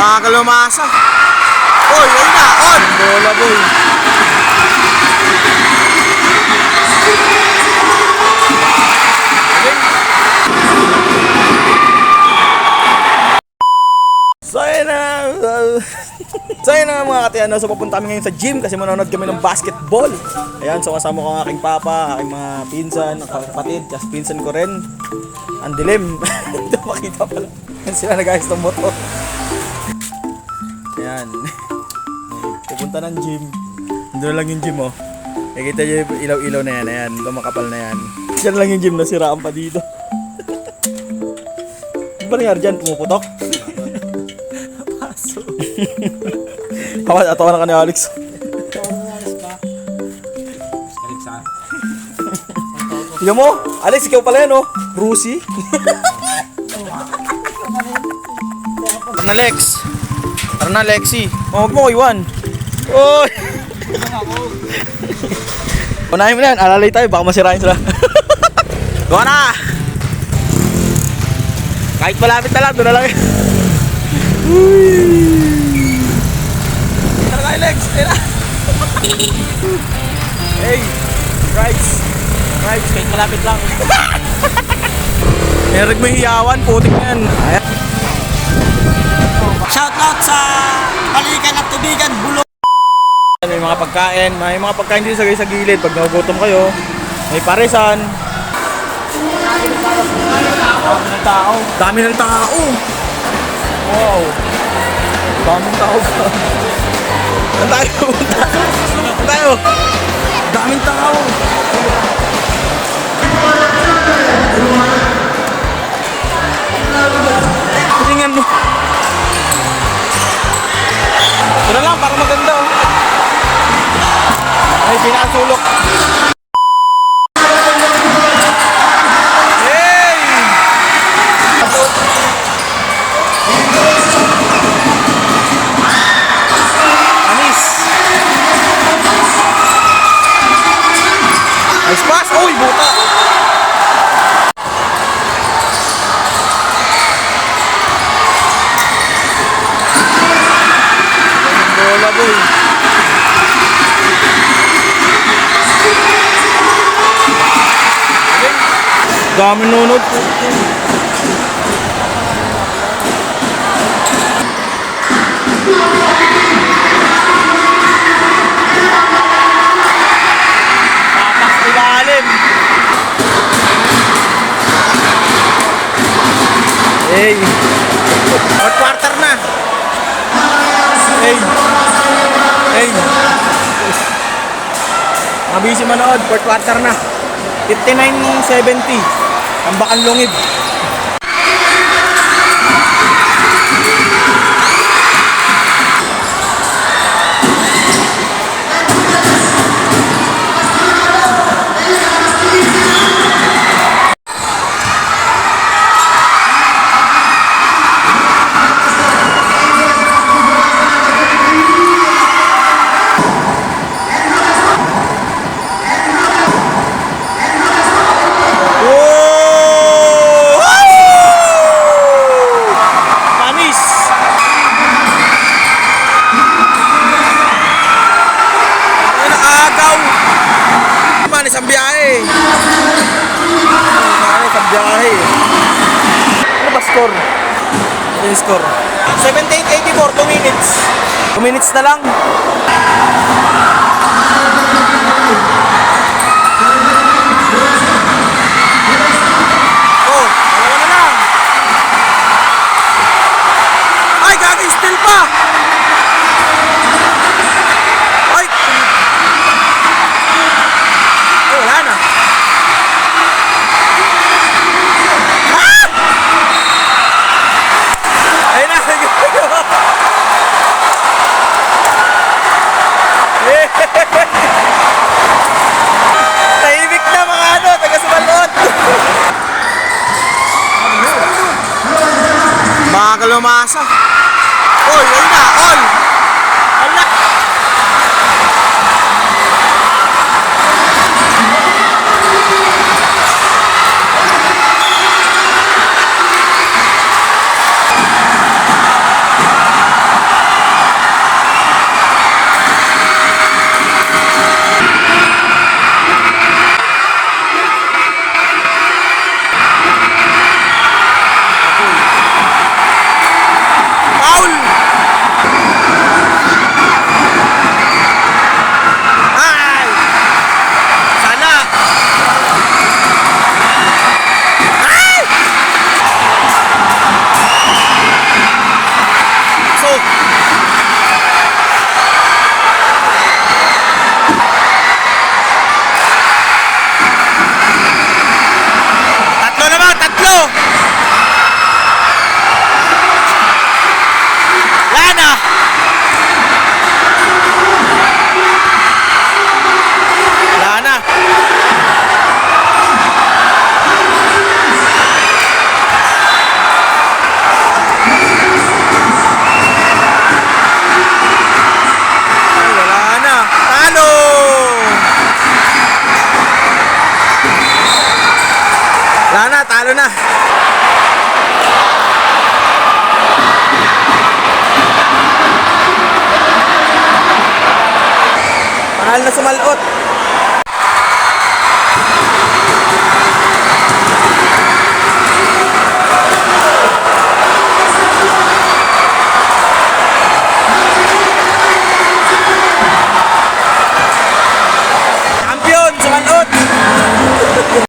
Baka lumasa. Oy, ayun na, on! Bola, boy. So yun na mga katiano, so papunta kami ngayon sa gym kasi manonood kami ng basketball. Ayan, so kasama ko ang aking papa, aking mga pinsan, kapatid, kasi pinsan ko rin. Ang dilim. Ito makita pala. Yan sila nag-ayos ng motor. Ayan. Pupunta ng gym. Doon lang yung gym, oh. Nakikita nyo yung ilaw-ilaw na yan. Ayan, lumakapal na yan. Diyan lang yung gym, nasiraan pa dito. Ano ba nangyari dyan? Pumuputok? Paso. Atawa na ka ni Alex. Tignan mo, Alex, ikaw pala yan, oh. Brucey. Tara na, Lex. Tara na, Lexi. Huwag mo, Iwan. Oy! Unahin mo na yan, alalay tayo, baka masirain sila. Gawa na! Kahit malapit na lang, doon na lang. Tara tayo, Lex. Hey, rides. Rides, kahit malapit lang. Meron may hiyawan, putik na yan. Ayan. Shoutout sa Balikan at Tubigan, Bulong. May mga pagkain dito sa gilid. Pag nagugutom kayo, may parisan. Dami ng tao. Dami ng tao. Wow. Daming tao pa. Saan tayo pupunta? Saan tayo? Daming tao. Tingnan mo. Ito na lang, para maganda, oh. Ay, pinasulok. Hey! Anis. Nice pass. Uy, buta. Bola, boy. Dami nunod po. Tapas ilalim. Hey. Fourth quarter na. Hey. Hey. Mabisi manood. Fourth quarter na. 59-70. Tambakan lungib. Isang biyahe. Isang biyahe. Ano ba score? Ano yung score? 78-84, 2 minutes. 2 minutes na lang. Oh, dalawa na lang. Ay, gagi, still pa. Tahimik na mga taga-Subalot. Baka lumasa. Oy, ayun na, on! Ala! Wala na, talo na. Mahal na sumalot.